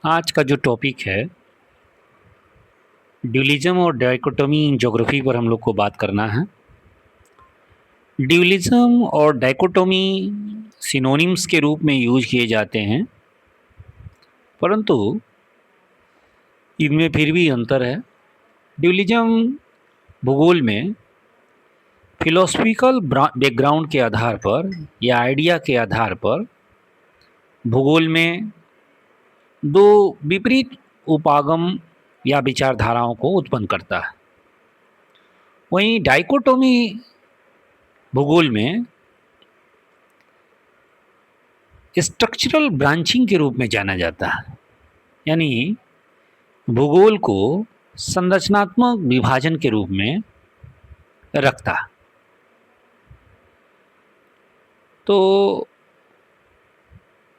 आज का जो टॉपिक है ड्यूलिज्म और डाइकोटोमी इन ज्योग्राफी पर हम लोग को बात करना है। ड्यूलिज्म और डाइकोटोमी सिनोनिम्स के रूप में यूज किए जाते हैं, परंतु इनमें फिर भी अंतर है। ड्यूलिज्म भूगोल में फिलोसफिकल बैकग्राउंड के आधार पर या आइडिया के आधार पर भूगोल में दो विपरीत उपागम या विचारधाराओं को उत्पन्न करता है। वहीं डाइकोटोमी भूगोल में स्ट्रक्चरल ब्रांचिंग के रूप में जाना जाता है, यानी भूगोल को संरचनात्मक विभाजन के रूप में रखता है। तो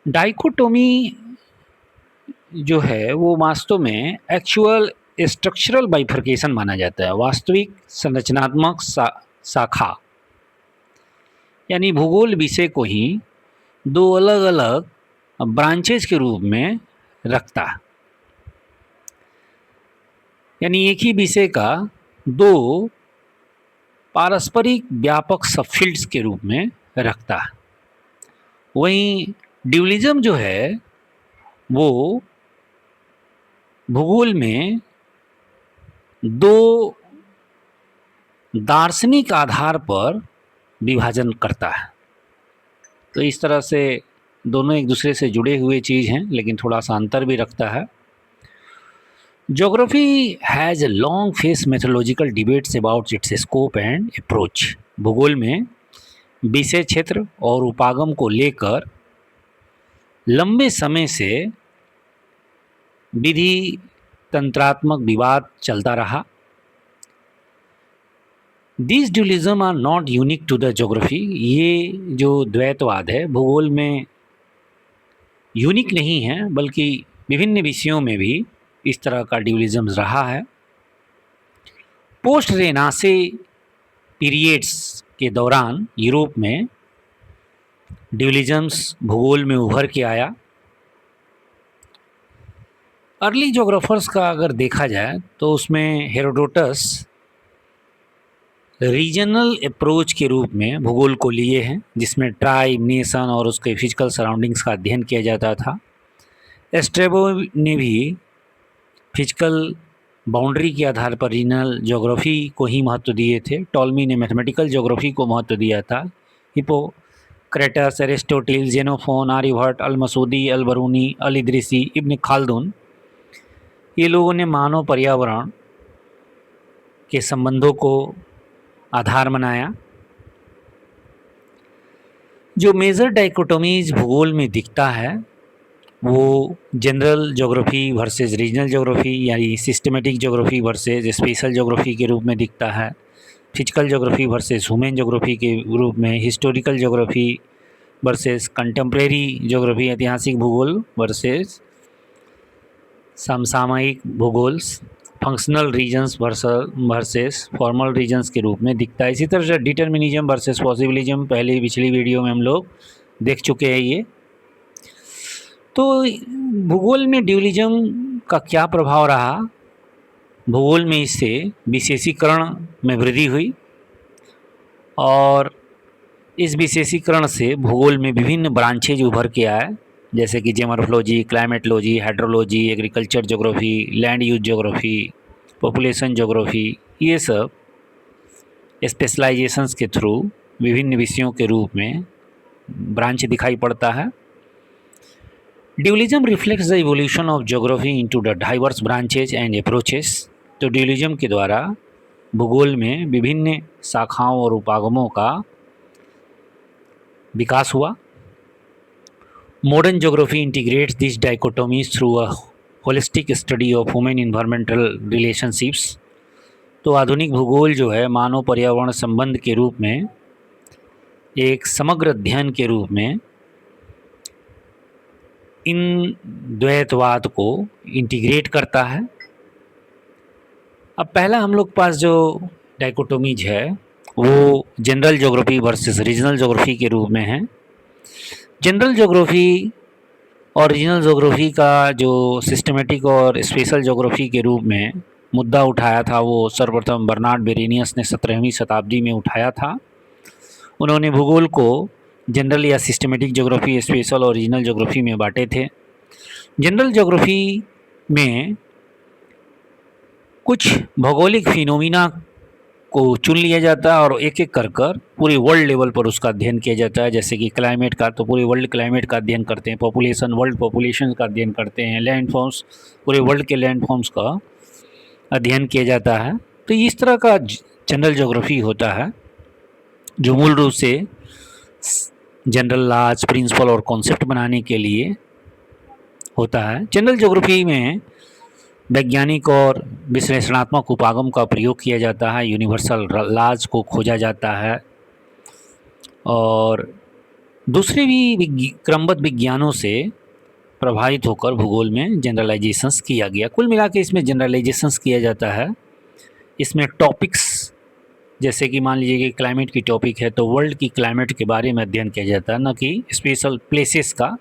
डाइकोटोमी जो है वो वास्तव में एक्चुअल स्ट्रक्चरल बाइफर्केशन माना जाता है, वास्तविक संरचनात्मक शाखा, यानी भूगोल विषय को ही दो अलग अलग ब्रांचेज के रूप में रखता है, यानी एक ही विषय का दो पारस्परिक व्यापक सबफील्ड्स के रूप में रखता है। वहीं ड्यूलिज्म जो है वो भूगोल में दो दार्शनिक आधार पर विभाजन करता है। तो इस तरह से दोनों एक दूसरे से जुड़े हुए चीज़ हैं, लेकिन थोड़ा सा अंतर भी रखता है। Geography has a long faced methodological debates about its scope and approach. भूगोल में विषय क्षेत्र और उपागम को लेकर लंबे समय से विधि तंत्रात्मक विवाद चलता रहा। These dualism are not unique to the geography. ये जो द्वैतवाद है भूगोल में यूनिक नहीं है, बल्कि विभिन्न विषयों में भी इस तरह का ड्यूलिज्म रहा है। पोस्ट रेनासे पीरियड्स के दौरान यूरोप में ड्यूलिज्म्स भूगोल में उभर के आया। अर्ली जोग्राफर्स का अगर देखा जाए तो उसमें हेरोडोटस रीजनल अप्रोच के रूप में भूगोल को लिए हैं, जिसमें ट्राइब, नेशन और उसके फिजिकल सराउंडिंग्स का अध्ययन किया जाता था। एस्ट्रेबो ने भी फिजिकल बाउंड्री के आधार पर रीजनल ज्योग्राफी को ही महत्व दिए थे। टॉलमी ने मैथमेटिकल ज्योग्राफी को महत्व दिया था। हिपोक्रेटस, एरिस्टोटिल, जेनोफोन, आर्यभट्ट, अल मसूदी, अल बरूनी, अल इदरीसी, इब्न खाल्दुन, ये लोगों ने मानव पर्यावरण के संबंधों को आधार बनाया। जो मेजर डाइकोटोमीज भूगोल में दिखता है वो general geography versus regional geography, यानी systematic geography versus special geography के रूप में दिखता है। Physical geography versus human geography के रूप में, historical geography versus contemporary geography, ऐतिहासिक भूगोल वर्सेस समसामयिक भूगोल, functional regions versus formal regions के रूप में दिखता है। इसी तरह से डिटर्मिनिज्म वर्सेस पॉसिबिलिज्म पहले पिछली वीडियो में हम लोग देख चुके हैं। ये तो भूगोल में ड्यूलिज्म का क्या प्रभाव रहा, भूगोल में इससे विशेषीकरण में वृद्धि हुई और इस विशेषीकरण से भूगोल में विभिन्न ब्रांचेज उभर के आए, जैसे कि geomorphology, climatology, hydrology, agriculture geography, land use geography, population geography. ये सब स्पेशलाइजेशंस के थ्रू विभिन्न विषयों के रूप में ब्रांच दिखाई पड़ता है। Dualism reflects the evolution of geography into the diverse branches and approaches. तो ड्यूलिज्म के द्वारा भूगोल में विभिन्न शाखाओं और उपागमों का विकास हुआ। Modern geography integrates this dichotomies through a holistic study of human environmental relationships. तो आधुनिक भूगोल जो है मानव पर्यावरण संबंध के रूप में एक समग्र अध्ययन के रूप में इन द्वैतवाद को इंटीग्रेट करता है। अब पहला हम लोग पास जो डाइकोटोमीज है वो general geography versus regional geography के रूप में है। जनरल ज्योग्राफी और रीजनल ज्योग्राफी का जो सिस्टमेटिक और स्पेशल ज्योग्राफी के रूप में मुद्दा उठाया था वो सर्वप्रथम बर्नार्ड बेरेनियस ने 17वीं शताब्दी में उठाया था। उन्होंने भूगोल को जनरल या सिस्टमेटिक ज्योग्राफी, स्पेशल और रीजनल ज्योग्राफी में बांटे थे। जनरल ज्योग्राफी में कुछ भौगोलिक फिनोमिना को चुन लिया जाता है और एक एक कर कर पूरे वर्ल्ड लेवल पर उसका अध्ययन किया जाता है। जैसे कि क्लाइमेट का, तो पूरे वर्ल्ड क्लाइमेट का अध्ययन करते हैं, पॉपुलेशन, वर्ल्ड पॉपुलेशन का अध्ययन करते हैं, लैंड फॉर्म्स, पूरे वर्ल्ड के लैंड फॉर्म्स का अध्ययन किया जाता है। तो इस तरह का जनरल ज्योग्राफी होता है जो मूल रूप से जनरल लॉज, प्रिंसिपल और कॉन्सेप्ट बनाने के लिए होता है। जनरल ज्योग्राफी में वैज्ञानिक और विश्लेषणात्मक उपागम का प्रयोग किया जाता है, यूनिवर्सल लॉज को खोजा जाता है और दूसरे भी क्रमबद्ध विज्ञानों से प्रभावित होकर भूगोल में जनरलाइजेशंस किया गया। कुल मिला के इसमें जनरलाइजेशंस किया जाता है। इसमें टॉपिक्स, जैसे कि मान लीजिए कि क्लाइमेट की टॉपिक है तो वर्ल्ड की क्लाइमेट के बारे में अध्ययन किया जाता है, न कि स्पेशल प्लेसेस का।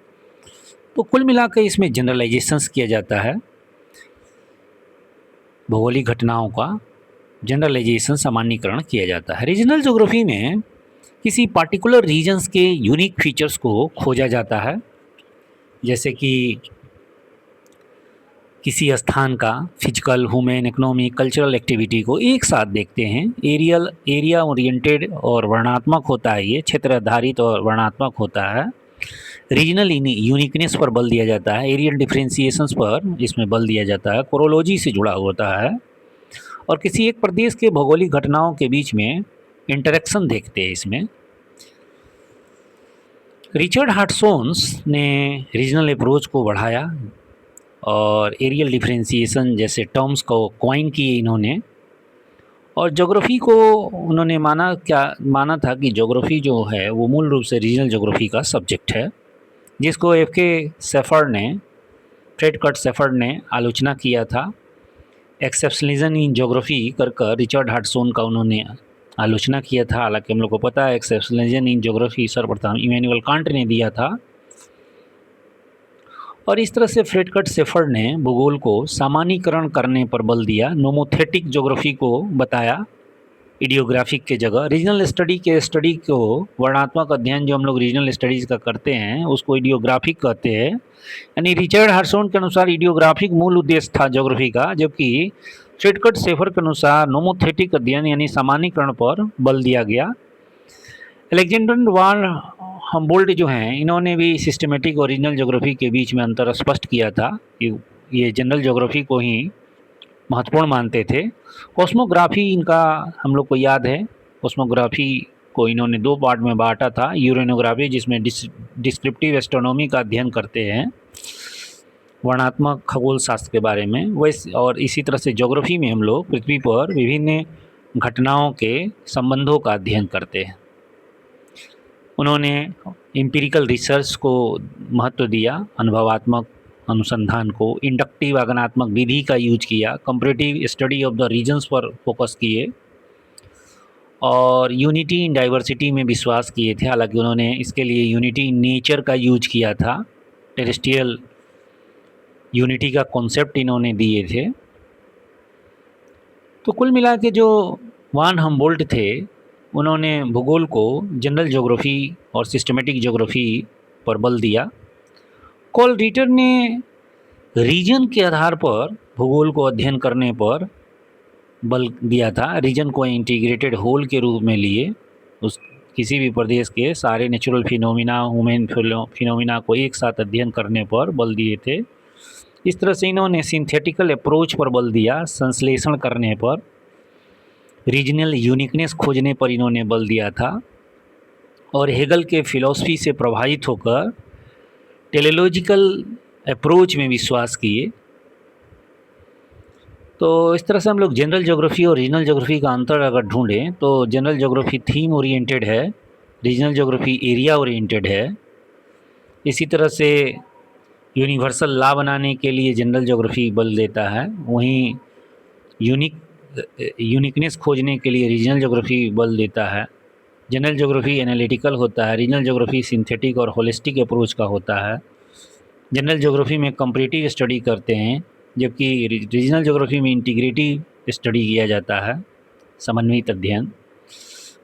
तो कुल मिलाकर इसमें जनरलाइजेशंस किया जाता है, भौगोलिक घटनाओं का जनरलाइजेशन, सामान्यीकरण किया जाता है। रीजनल ज्योग्राफी में किसी पार्टिकुलर रीजन्स के यूनिक फीचर्स को खोजा जाता है, जैसे कि किसी स्थान का physical, human, economic, cultural activity को एक साथ देखते हैं। एरिया ओरिएंटेड और वर्णनात्मक होता है, ये क्षेत्र आधारित और वर्णनात्मक होता है। रीजनल यूनिकनेस पर बल दिया जाता है, एरियल डिफ्रेंसिएशंस पर इसमें बल दिया जाता है, कोरोलॉजी से जुड़ा होता है और किसी एक प्रदेश के भौगोलिक घटनाओं के बीच में इंटरेक्शन देखते हैं इसमें। रिचर्ड हार्टसोन्स ने रीजनल अप्रोच को बढ़ाया और एरियल डिफ्रेंसिएशन जैसे टर्म्स को क्वाइन किए इन्होंने। और ज्योग्राफी को उन्होंने माना था कि ज्योग्राफी जो है वो मूल रूप से रीजनल ज्योग्राफी का सब्जेक्ट है, जिसको फ्रेडकर्ट सेफर्ड ने आलोचना किया था। एक्सेप्शनलिज्म इन ज्योग्राफी कर रिचर्ड हार्टसोन का उन्होंने आलोचना किया था। हालांकि हम लोग को पता है एक्सेप्शनलिज्म इन ज्योग्राफी सर्वप्रथम इमैनुअल कांट ने दिया था। और इस तरह से फ्रेडकर्ट सेफर्ड ने भूगोल को सामान्यीकरण करने पर बल दिया, नोमोथेटिक ज्योग्राफी को बताया इडियोग्राफिक के जगह। रीजनल स्टडी को वर्णनात्मक अध्ययन जो हम लोग रीजनल स्टडीज़ का करते हैं उसको इडियोग्राफिक कहते हैं। यानी रिचर्ड हार्टसोन के अनुसार इडियोग्राफिक मूल उद्देश्य था ज्योग्राफी का, जबकि फ्रेडकर्ट सेफर्ड के अनुसार नोमोथेटिक अध्ययन यानी सामान्यीकरण पर बल दिया गया। अलेक्जेंडर वान हम्बोल्ट जो हैं इन्होंने भी सिस्टमेटिक और रीजनल ज्योग्राफी के बीच में अंतर स्पष्ट किया था कि ये जनरल ज्योग्राफी को ही महत्वपूर्ण मानते थे। कॉस्मोग्राफी इनका हम लोग को याद है, कॉस्मोग्राफी को इन्होंने दो पार्ट में बांटा था। यूरेनोग्राफी जिसमें डिस्क्रिप्टिव एस्ट्रोनॉमी का अध्ययन करते हैं, वर्णनात्मक खगोल शास्त्र के बारे में, वैसे और इसी तरह से ज्योग्राफी में हम लोग पृथ्वी पर विभिन्न घटनाओं के संबंधों का अध्ययन करते हैं। उन्होंने एम्पिरिकल रिसर्च को महत्व दिया, अनुभवात्मक अनुसंधान को, इंडक्टिव आगमनात्मक विधि का यूज किया, comparative study of the regions पर फोकस किए और यूनिटी इन डाइवर्सिटी में विश्वास किए थे। हालांकि उन्होंने इसके लिए यूनिटी इन नेचर का यूज किया था, टेरेस्ट्रियल यूनिटी का कॉन्सेप्ट इन्होंने दिए थे। तो कुल मिला के जो वान हम्बोल्ट थे उन्होंने भूगोल को जनरल ज्योग्राफी और सिस्टमेटिक ज्योग्राफी पर बल दिया। कॉल रिटर ने रीजन के आधार पर भूगोल को अध्ययन करने पर बल दिया था। रीजन को इंटीग्रेटेड होल के रूप में लिए उस किसी भी प्रदेश के सारे नेचुरल फिनोमिना, ह्यूमन फिनोमिना को एक साथ अध्ययन करने पर बल दिए थे। इस तरह से इन्होंने सिंथेटिकल अप्रोच पर बल दिया, संश्लेषण करने पर, रीजनल यूनिकनेस खोजने पर इन्होंने बल दिया था और हेगल के फिलॉसफी से प्रभावित होकर टेलीलॉजिकल अप्रोच में विश्वास किए। तो इस तरह से हम लोग जनरल ज्योग्राफी और रीजनल ज्योग्राफी का अंतर अगर ढूंढें तो जनरल ज्योग्राफी थीम ओरिएंटेड है, रीजनल ज्योग्राफी एरिया ओरिएंटेड है। इसी तरह से यूनिवर्सल लॉ बनाने के लिए जनरल ज्योग्राफी बल देता है, वहीं यूनिकनेस खोजने के लिए रीजनल ज्योग्राफी बल देता है। जनरल ज्योग्राफी एनालिटिकल होता है, रीजनल ज्योग्राफी सिंथेटिक और होलिस्टिक अप्रोच का होता है। जनरल ज्योग्राफी में कंपैरेटिव स्टडी करते हैं, जबकि रीजनल ज्योग्राफी में इंटीग्रेटिव स्टडी किया जाता है, समन्वित अध्ययन।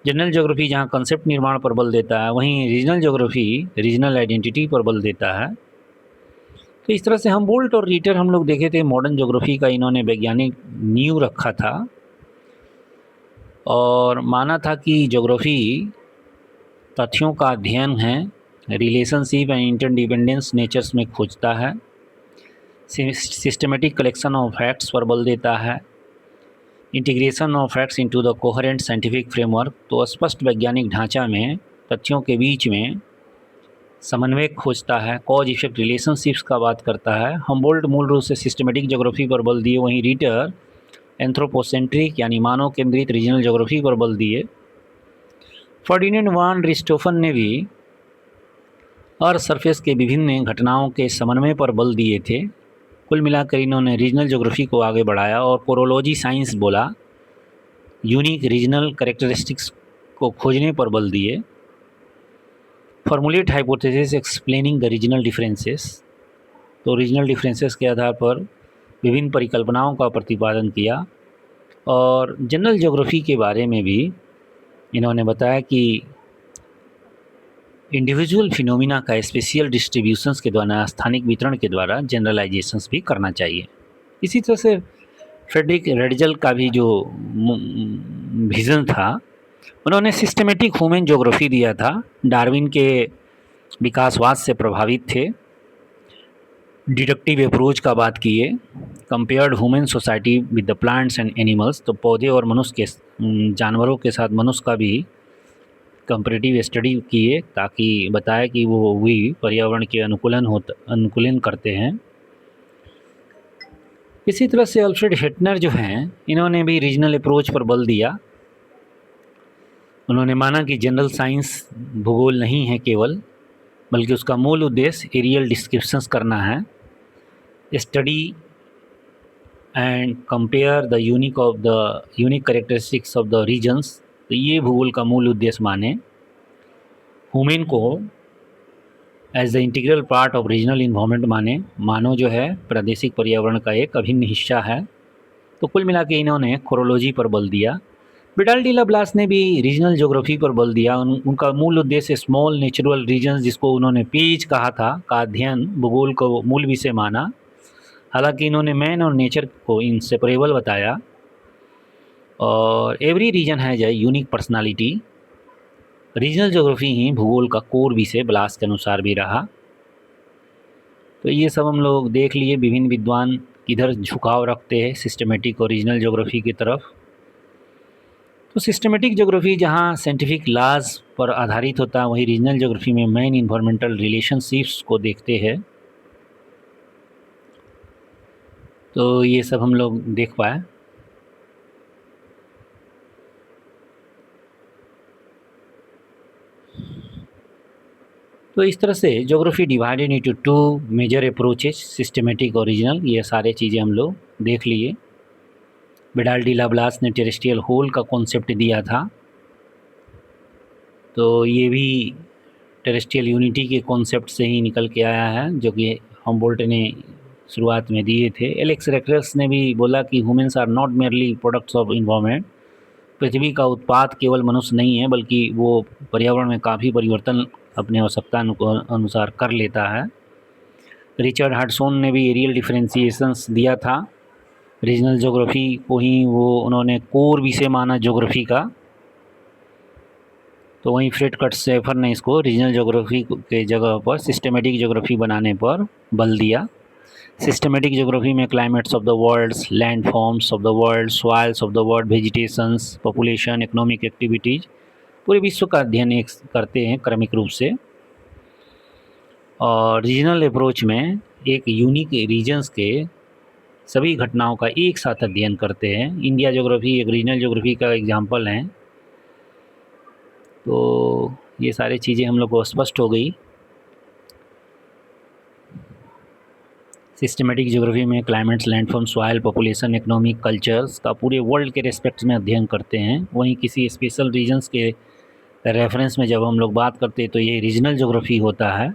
जनरल ज्योग्राफी जहाँ कंसेप्ट निर्माण पर बल देता है, वहीं रीजनल ज्योग्राफी रीजनल आइडेंटिटी पर बल देता है। तो इस तरह से हमबोल्ट और रीटर हम लोग देखे थे, मॉडर्न ज्योग्राफी का इन्होंने वैज्ञानिक नींव रखा था और माना था कि ज्योग्राफी तथ्यों का अध्ययन है, रिलेशनशिप एंड इंटरडिपेंडेंस नेचर्स में खोजता है, सिस्टमेटिक कलेक्शन ऑफ फैक्ट्स पर बल देता है, integration of facts into the coherent scientific framework. तो स्पष्ट वैज्ञानिक ढांचा में तथ्यों के बीच में समन्वय खोजता है, कॉज इफेक्ट रिलेशनशिप्स का बात करता है। हमबोल्ट मूल रूप से सिस्टमेटिक ज्योग्राफी पर बल दिए, वहीं रीटर एंथ्रोपोसेंट्रिक यानी मानव केंद्रित रीजनल ज्योग्राफी पर बल दिए। फर्डिनेंड वान रिस्टोफन ने भी अर्थ सरफेस के विभिन्न घटनाओं के समन्वय पर बल दिए थे। कुल मिलाकर इन्होंने रीजनल ज्योग्राफी को आगे बढ़ाया और कोरोलॉजी साइंस बोला, यूनिक रीजनल कैरेक्टरिस्टिक्स को खोजने पर बल दिए। Formulate hypothesis explaining the regional differences, तो रीजनल डिफरेंसेस के आधार पर विभिन्न परिकल्पनाओं का प्रतिपादन किया। और जनरल ज्योग्राफी के बारे में भी इन्होंने बताया कि इंडिविजुअल फिनोमिना का स्पेशियल डिस्ट्रीब्यूशंस के द्वारा, स्थानिक वितरण के द्वारा जनरलाइजेशंस भी करना चाहिए। इसी तरह से फ्रेडरिक रेडजल का भी जो विज़न था, उन्होंने सिस्टमेटिक ह्यूमन ज्योग्राफी दिया था, डार्विन के विकासवाद से प्रभावित थे, डिडक्टिव अप्रोच का बात किए, compared human society with the plants and animals, तो पौधे और मनुष्य के जानवरों के साथ मनुष्य का भी कंपेरेटिव स्टडी किए, ताकि बताया कि वो भी पर्यावरण के अनुकूलन करते हैं। इसी तरह से अल्फ्रेड हेटनर जो हैं, इन्होंने भी रीजनल अप्रोच पर बल दिया। उन्होंने माना कि जनरल साइंस भूगोल नहीं है केवल, बल्कि उसका मूल उद्देश्य एरियल डिस्क्रिप्शंस करना है, study and compare the unique characteristics of the regions. तो ये भूगोल का मूल उद्देश्य माने। ह्यूमन को as the integral part of regional environment माने, मानव जो है प्रादेशिक पर्यावरण का एक अभिन्न हिस्सा है। तो कुल मिला के इन्होंने कोरोलॉजी पर बल दिया। विडाल डी लाब्लास ने भी रीजनल ज्योग्राफी पर बल दिया। उनका मूल उद्देश्य स्मॉल नेचुरल रीजन्स, जिसको उन्होंने पेज कहा था, का अध्ययन भूगोल को मूल विषय माना। हालांकि इन्होंने मैन और नेचर को इनसेपरेबल बताया। और every region has a unique personality. Regional geography ही भूगोल का कोर विषय ब्लास के अनुसार भी रहा। तो ये सब हम लोग देख लिए, विभिन्न विद्वान किधर झुकाव रखते हैं सिस्टमेटिक और रीजनल ज्योग्राफी की तरफ। तो सिस्टमेटिक ज्योग्राफी जहाँ साइंटिफिक लाज पर आधारित होता है, वहीं रीजनल ज्योग्राफी में मैन इन्वायरमेंटल रिलेशनशिप्स को देखते हैं। तो ये सब हम लोग देख पाए। तो इस तरह से geography divided into two major approaches, systematic और रीजनल, ये सारे चीज़ें हम लोग देख लिए। विडाल डी लाब्लास ने टेरेस्ट्रियल होल का कॉन्सेप्ट दिया था, तो ये भी टेरेस्ट्रियल यूनिटी के कॉन्सेप्ट से ही निकल के आया है, जो कि हमबोल्ट ने शुरुआत में दिए थे। एलेक्स रेक्टस ने भी बोला कि humans are not merely products of environment. पृथ्वी का उत्पाद केवल मनुष्य नहीं है, बल्कि वो पर्यावरण में काफ़ी परिवर्तन अपने आवश्यकता अनुसार कर लेता है। रिचर्ड हडसन ने भी एरियल डिफरेंशिएशंस दिया था। रीजनल ज्योग्राफी को ही वो उन्होंने कोर विषय माना ज्योग्राफी का। तो वहीं फ्रेड कट्सेफर ने इसको रीजनल ज्योग्राफी के जगह पर सिस्टमेटिक ज्योग्राफी बनाने पर बल दिया। सिस्टमेटिक ज्योग्राफी में climates of the worlds, land forms of the world, soils of the world, vegetations, population, economic activities, पूरे विश्व का अध्ययन एक करते हैं क्रमिक रूप से। और रीजनल अप्रोच में एक यूनिक रीजन्स के सभी घटनाओं का एक साथ अध्ययन करते हैं। इंडिया ज्योग्राफी एक रीजनल ज्योग्राफी का एग्जाम्पल है। तो ये सारी चीज़ें हम लोग को स्पष्ट हो गई। सिस्टमेटिक ज्योग्राफी में climates, landform, soil, population, economic, cultures का पूरे वर्ल्ड के रेस्पेक्ट में अध्ययन करते हैं। वहीं किसी स्पेशल रीजन्स के रेफरेंस में जब हम लोग बात करते हैं तो ये रीजनल ज्योग्राफी होता है।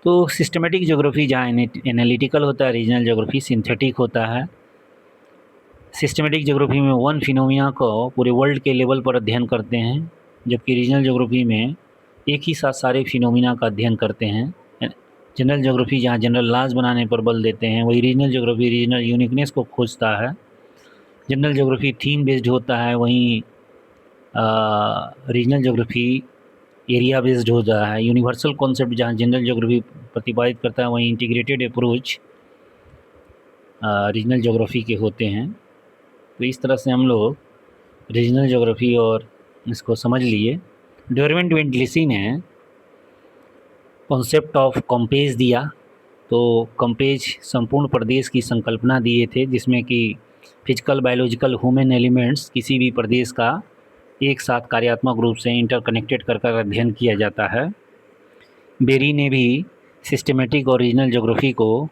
तो सिस्टमेटिक ज्योग्राफी जहाँ एनालिटिकल होता है, रीजनल ज्योग्राफी सिंथेटिक होता है। सिस्टमेटिक ज्योग्राफी में वन फिनोमिना को पूरे वर्ल्ड के लेवल पर अध्ययन करते हैं, जबकि रीजनल ज्योग्राफी में एक ही साथ सारे फिनोमिना का अध्ययन करते हैं। जनरल ज्योग्राफी जहाँ जनरल लॉज बनाने पर बल देते हैं, वही रीजनल ज्योग्राफी रीजनल यूनिकनेस को खोजता है। जनरल ज्योग्राफी थीम बेस्ड होता है, वहीं रीजनल ज्योग्राफी एरिया बेस्ड होता है। यूनिवर्सल कॉन्सेप्ट जहाँ जनरल ज्योग्राफी प्रतिपादित करता है, वहीं इंटीग्रेटेड अप्रोच रीजनल ज्योग्राफी के होते हैं। तो इस तरह से हम लोग रीजनल ज्योग्राफी और इसको समझ लिए। डर्विन वेंटलिसी ने कॉन्सेप्ट ऑफ कंपेज दिया। तो कंपेज संपूर्ण प्रदेश की संकल्पना दिए थे, जिसमें कि फिजिकल, बायोलॉजिकल, ह्यूमन एलिमेंट्स किसी भी प्रदेश का एक साथ कार्यात्मक रूप से इंटरकनेक्टेड कर अध्ययन किया जाता है। बेरी ने भी सिस्टमेटिक और रीजनल ज्योग्राफी को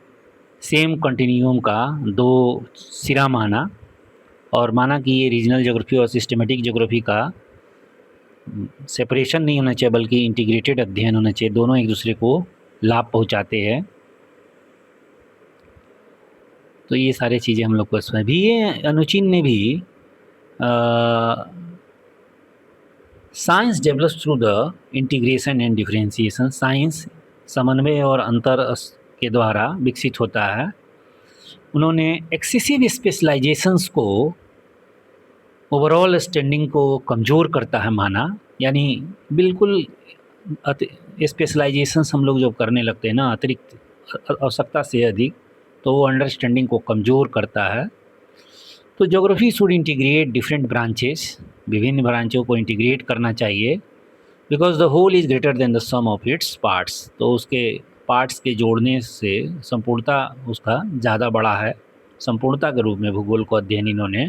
सेम कंटिन्यूम का दो सिरा माना, और माना कि ये रीजनल ज्योग्राफी और सिस्टमेटिक ज्योग्राफी का सेपरेशन नहीं होना चाहिए, बल्कि इंटीग्रेटेड अध्ययन होना चाहिए। दोनों एक दूसरे को लाभ पहुंचाते हैं। तो ये सारी चीज़ें हम लोग को इसमें भी, ये अनुचिन ने भी science develops through the integration and differentiation. Science समन्वय और अंतर के द्वारा विकसित होता है। उन्होंने एक्सेसिव स्पेशलाइजेशंस को ओवरऑल स्टैंडिंग को कमज़ोर करता है माना, यानी बिल्कुल स्पेशलाइजेशंस हम लोग जब करने लगते हैं ना अतिरिक्त आवश्यकता से अधिक, तो वो अंडरस्टैंडिंग को कमज़ोर करता है। तो geography should integrate different branches, विभिन्न ब्रांचों को इंटीग्रेट करना चाहिए, because the whole is greater than the sum of its parts. तो उसके पार्ट्स के जोड़ने से संपूर्णता उसका ज़्यादा बड़ा है, संपूर्णता के रूप में भूगोल को अध्ययन इन्होंने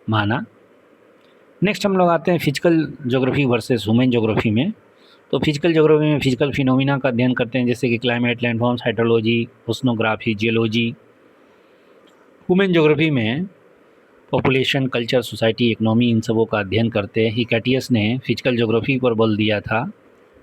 माना। नेक्स्ट हम लोग आते हैं physical geography versus human geography में। तो फिजिकल ज्योग्राफी में फिजिकल फिनोमिना का अध्ययन करते हैं, जैसे कि climate, landforms, hydrology, oceanography, geology. Human geography में पॉपुलेशन, कल्चर, सोसाइटी, इकोनॉमी, इन सबों का अध्ययन करते हैं। हिकाटियस ने फिजिकल ज्योग्राफी पर बल दिया था,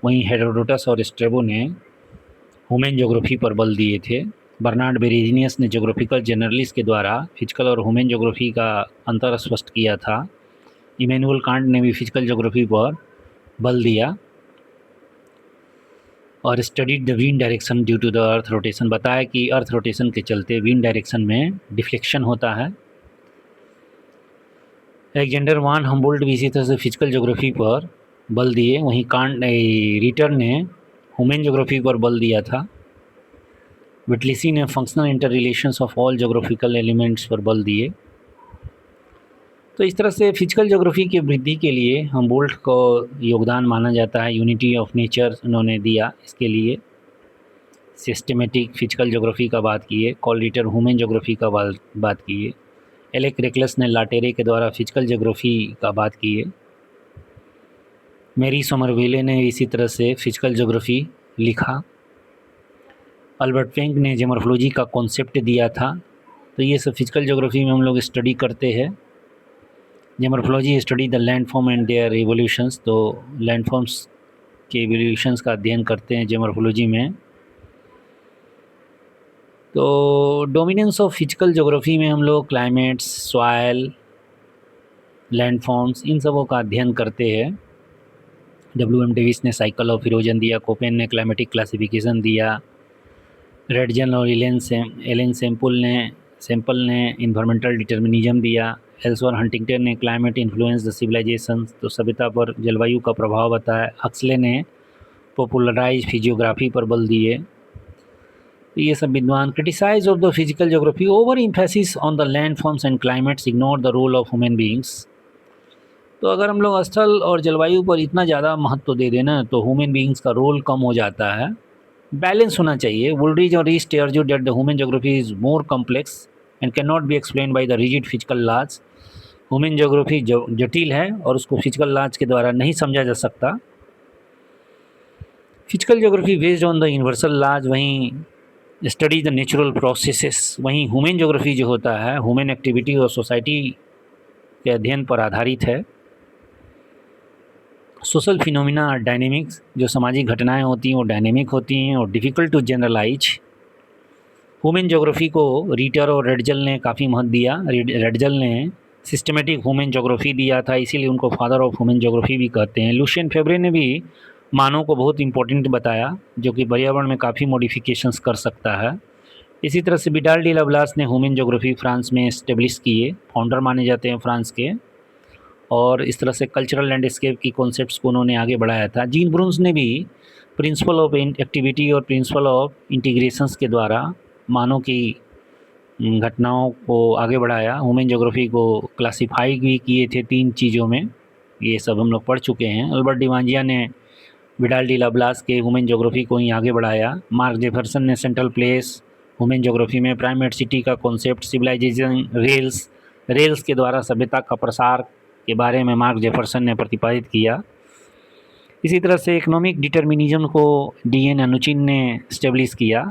वहीं हेरोडोटस और स्ट्रेबो ने ह्यूमन ज्योग्राफी पर बल दिए थे। बर्नार्ड बेरेजियस ने ज्योग्राफिकल जर्नलिस्ट के द्वारा फिजिकल और ह्यूमन ज्योग्राफी का अंतर स्पष्ट किया था। इमैनुअल कांट ने भी फिजिकल ज्योग्राफी पर बल दिया और studied the wind direction due to the earth rotation. बताया कि अर्थ रोटेशन के चलते विंड डायरेक्शन में डिफ्लेक्शन होता है। अलेक्जेंडर वान हम्बोल्ट भी इसी तरह से फिजिकल ज्योग्राफी पर बल दिए, वहीं कांट रिटर ने ह्यूमन ज्योग्राफी पर बल दिया था। विटलिसी ने functional inter relations of all geographical elements पर बल दिए। तो इस तरह से फिजिकल ज्योग्राफी की वृद्धि के लिए हम्बोल्ट को योगदान माना जाता है। यूनिटी ऑफ नेचर उन्होंने दिया इसके लिए। सिस्टमेटिक फिजिकल ज्योग्राफी का बात किए। कॉल रिटर ह्यूमन ज्योग्राफी का बात किए। एलेक रेकलस ने लाटेरे के द्वारा फिजिकल ज्योग्राफी का बात किए। मैरी सोमरविले ने इसी तरह से फिजिकल ज्योग्राफी लिखा। अल्बर्ट पेंक ने जेमोर्फोलॉजी का कॉन्सेप्ट दिया था। तो ये सब फिजिकल ज्योग्राफी में हम लोग स्टडी करते हैं। Geomorphology study the landform and their evolutions. तो लैंडफॉर्म्स के एवोल्यूशंस का अध्ययन करते हैं जेमोर्फोलॉजी में। तो डोमिनेंस ऑफ फिजिकल ज्योग्राफी में हम लोग क्लाइमेट्स, सॉइल, लैंडफॉर्म्स, इन सबों का अध्ययन करते हैं। W.M. डेविस ने साइकिल ऑफ इरोजन दिया। कोपेन ने क्लाइमेटिक क्लासिफिकेशन दिया। रेडजन और एलन सैम्पल ने इन्वायरमेंटल डिटर्मिनिज्म दिया। एल्सवर हंटिंगटन ने क्लाइमेट इन्फ्लुएंस द सिविलाइजेशन, तो सभ्यता पर जलवायु का प्रभाव बताया। हक्सले ने पॉपुलराइज फिजियोग्राफी पर बल दिए। तो ये सब विद्वान criticize of the physical geography, over emphasis on the land forms and climates, ignore the role of human beings. तो अगर हम लोग स्थल और जलवायु पर इतना ज़्यादा महत्व दे देना, तो ह्यूमन बींग्स का रोल कम हो जाता है। बैलेंस होना चाहिए। वुलरिज और रीस्ट argue that the human geography is more complex and can not be explain by the rigid physical laws. Human geography जटिल है और उसको फिजिकल लॉज के द्वारा नहीं समझा जा सकता। Physical geography based on the universal laws, वहीं स्टडी द नेचुरल प्रोसेसेस। वहीं ह्यूमन ज्योग्राफी जो होता है ह्यूमन एक्टिविटी और सोसाइटी के अध्ययन पर आधारित है। सोशल फिनोमिना आर डायनेमिक्स, जो सामाजिक घटनाएं होती हैं वो डायनेमिक होती हैं और difficult to generalize. Human geography को रीटर और रेडजल ने काफ़ी महत्व दिया। रेडजल ने सिस्टमेटिक ह्यूमन ज्योग्राफी दिया था, इसीलिए उनको फादर ऑफ ह्यूमन ज्योग्राफी भी कहते हैं। लुशियन फेब्रे ने भी मानव को बहुत इंपॉर्टेंट बताया, जो कि पर्यावरण में काफ़ी मॉडिफिकेशंस कर सकता है। इसी तरह से विडाल डी लवलास ने ह्यूमन ज्योग्राफी फ्रांस में इस्टेब्लिश किए, फाउंडर माने जाते हैं फ्रांस के। और इस तरह से कल्चरल लैंडस्केप की कॉन्सेप्ट्स को उन्होंने आगे बढ़ाया था। जीन ब्रून्स ने भी प्रिंसिपल ऑफ एक्टिविटी और प्रिंसिपल ऑफ इंटीग्रेशंस के द्वारा मानव की घटनाओं को आगे बढ़ाया। ह्यूमन ज्योग्राफी को क्लासिफाई भी किए थे 3 चीज़ों में, ये सब हम लोग पढ़ चुके हैं। अल्बर्ट डिवांजिया ने विडाल डी लवलास के ह्यूमन ज्योग्राफी को ही आगे बढ़ाया। मार्क जेफरसन ने सेंट्रल प्लेस ह्यूमन ज्योग्राफी में प्राइमेट सिटी का कॉन्सेप्ट, सिविलाइजेशन रेल्स के द्वारा सभ्यता का प्रसार के बारे में मार्क जेफरसन ने प्रतिपादित किया। इसी तरह से इकोनॉमिक डिटर्मिनिज्म को डी.एन. अनुचिन ने स्टेब्लिश किया।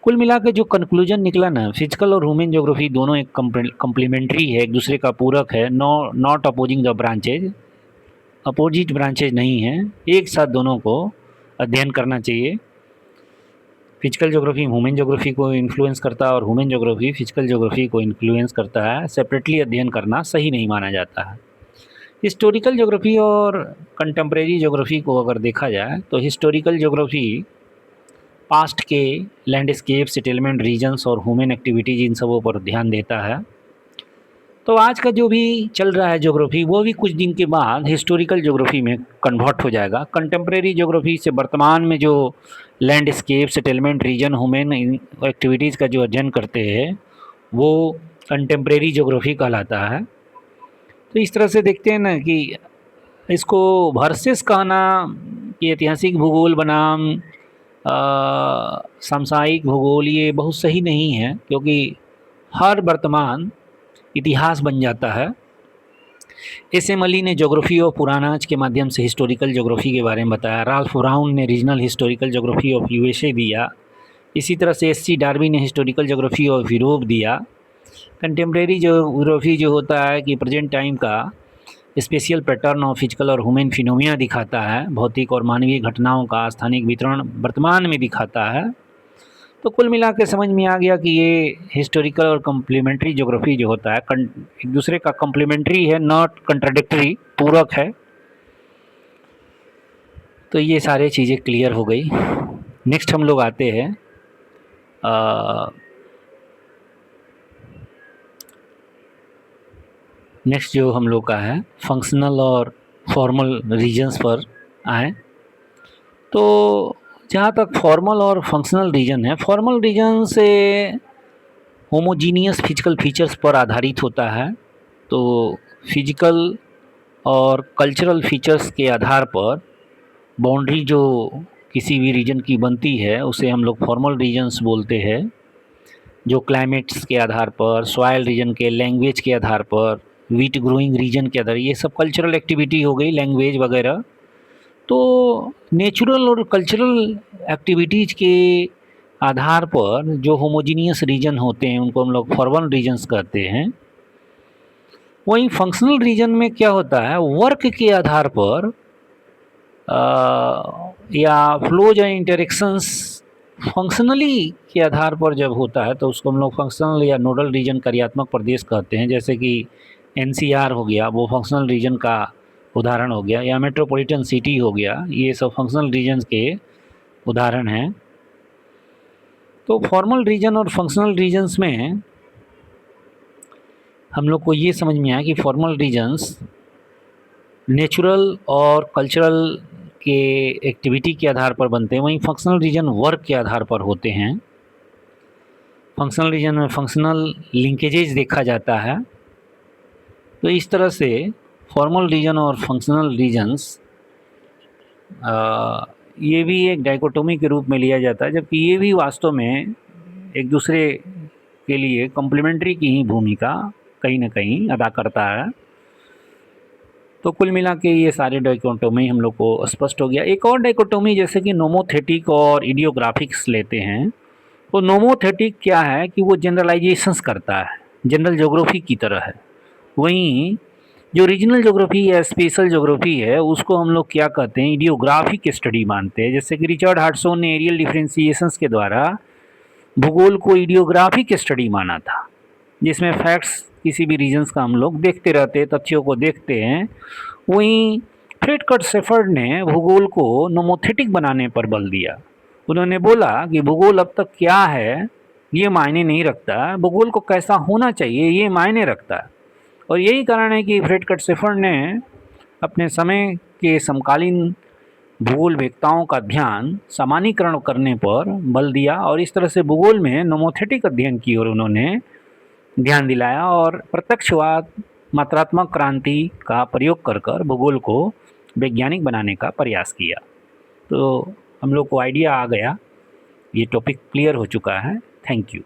कुल मिला के जो कंक्लूजन निकला ना, फिजिकल और ह्यूमन ज्योग्राफी दोनों एक कम्प्लीमेंट्री है, एक दूसरे का पूरक है, not opposing the branches, opposite branches नहीं है, एक साथ दोनों को अध्ययन करना चाहिए। फिजिकल ज्योग्राफी ह्यूमन ज्योग्राफी को इन्फ्लुएंस करता है और ह्यूमन ज्योग्राफी फिजिकल ज्योग्राफी को इन्फ्लुएंस करता है। सेपरेटली अध्ययन करना सही नहीं माना जाता है। हिस्टोरिकल ज्योग्राफी और कंटेम्प्रेरी ज्योग्राफी को अगर देखा जाए तो हिस्टोरिकल ज्योग्राफी पास्ट के लैंडस्केप, सेटलमेंट रीजन्स और ह्यूमन एक्टिविटीज़, इन सबों पर ध्यान देता है। तो आज का जो भी चल रहा है ज्योग्राफी, वो भी कुछ दिन के बाद हिस्टोरिकल ज्योग्राफी में कन्वर्ट हो जाएगा। कंटेम्प्रेरी ज्योग्राफी से वर्तमान में जो landscape, settlement region, human activities का जो अध्ययन करते हैं वो कंटेम्प्रेरी ज्योग्राफी कहलाता है। तो इस तरह से देखते हैं ना कि इसको वर्सेस कहना कि ऐतिहासिक भूगोल बनाम सामयिक भूगोल, ये बहुत सही नहीं है, क्योंकि हर वर्तमान इतिहास बन जाता है। एस.एम. अली ने ज्योग्राफी ऑफ पुरानाज के माध्यम से हिस्टोरिकल ज्योग्राफी के बारे में बताया। राल्फ ब्राउन ने regional historical geography of USA दिया। इसी तरह से एस.सी. डार्विन ने हिस्टोरिकल ज्योग्राफी ऑफ यूरोप दिया। कंटेम्प्रेरी ज्योग्राफी जो होता है कि प्रेजेंट टाइम का स्पेशियल पैटर्न ऑफ फिजिकल और ह्यूमन फिनोमिना दिखाता है, भौतिक और मानवीय घटनाओं का स्थानिक वितरण वर्तमान में दिखाता है। तो कुल मिला के समझ में आ गया कि ये हिस्टोरिकल और कम्प्लीमेंट्री ज्योग्राफी जो होता है एक दूसरे का कम्प्लीमेंट्री है, नॉट कंट्राडिक्टरी, पूरक है। तो ये सारे चीज़ें क्लियर हो गई। नेक्स्ट हम लोग आते हैं नेक्स्ट जो हम लोग का है फंक्शनल और फॉर्मल रीजन्स पर आए। तो जहाँ तक फॉर्मल और फंक्शनल रीजन है, फॉर्मल रीजन से होमोजीनियस फिजिकल फीचर्स पर आधारित होता है। तो फिजिकल और कल्चरल फीचर्स के आधार पर बाउंड्री जो किसी भी रीजन की बनती है उसे हम लोग फॉर्मल रीजन्स बोलते हैं। जो क्लाइमेट्स के आधार पर, सॉइल रीजन के, लैंग्वेज के आधार पर, वीट ग्रोइंग रीजन के आधार, ये सब कल्चरल एक्टिविटी हो गई, लैंग्वेज वगैरह। तो नेचुरल और कल्चरल एक्टिविटीज़ के आधार पर जो होमोजीनियस रीजन होते हैं उनको हम लोग फॉर्मल रीजन्स कहते हैं। वहीं फंक्शनल रीजन में क्या होता है, वर्क के आधार पर या फ्लोज एंड इंटरेक्शंस फंक्शनली के आधार पर जब होता है तो उसको हम लोग फंक्शनल या नोडल रीजन कार्यात्मक प्रदेश कहते हैं। जैसे कि एनसीआर हो गया, वो फंक्शनल रीजन का उदाहरण हो गया, या मेट्रोपॉलिटन सिटी हो गया, ये सब फंक्शनल रीजन्स के उदाहरण हैं। तो फॉर्मल रीजन और फंक्शनल रीजन्स में हम लोग को ये समझ में आया कि फॉर्मल रीजन्स नेचुरल और कल्चरल के एक्टिविटी के आधार पर बनते हैं, वहीं फंक्शनल रीजन वर्क के आधार पर होते हैं। फंक्शनल रीजन में फंक्शनल लिंकेजेज देखा जाता है। तो इस तरह से फॉर्मल रीजन और फंक्शनल रीजन्स ये भी एक डाइकोटोमी के रूप में लिया जाता है, जबकि ये भी वास्तव में एक दूसरे के लिए कम्प्लीमेंट्री की ही भूमिका कहीं ना कहीं अदा करता है। तो कुल मिला के ये सारे डाइकोटोमी हम लोग को स्पष्ट हो गया। एक और डाइकोटोमी जैसे कि नोमोथेटिक और इडियोग्राफिक्स लेते हैं। तो नोमोथेटिक क्या है कि वो जनरलाइजेशंस करता है, जनरल ज्योग्राफी की तरह है। वहीं जो रीजनल ज्योग्राफी या स्पेशल ज्योग्राफी है उसको हम लोग क्या कहते हैं, इडियोग्राफिक स्टडी मानते हैं। जैसे कि रिचर्ड हार्टसॉन ने एरियल डिफरेंशिएशंस के द्वारा भूगोल को इडियोग्राफिक स्टडी माना था, जिसमें फैक्ट्स किसी भी रीजन्स का हम लोग देखते रहते हैं, तथ्यों को देखते हैं। वहीं फ्रेड कट शेफर्ड ने भूगोल को नोमोथेटिक बनाने पर बल दिया। उन्होंने बोला कि भूगोल अब तक क्या है ये मायने नहीं रखता, भूगोल को कैसा होना चाहिए ये मायने रखता है। और यही कारण है कि फ्रेड कट शेफर्ड ने अपने समय के समकालीन भूगोल वेत्ताओं का ध्यान सामान्यीकरण करने पर बल दिया और इस तरह से भूगोल में नोमोथेटिक अध्ययन की ओर उन्होंने ध्यान दिलाया और प्रत्यक्षवाद मात्रात्मक क्रांति का प्रयोग कर कर भूगोल को वैज्ञानिक बनाने का प्रयास किया। तो हम लोग को आइडिया आ गया, ये टॉपिक क्लियर हो चुका है। Thank you.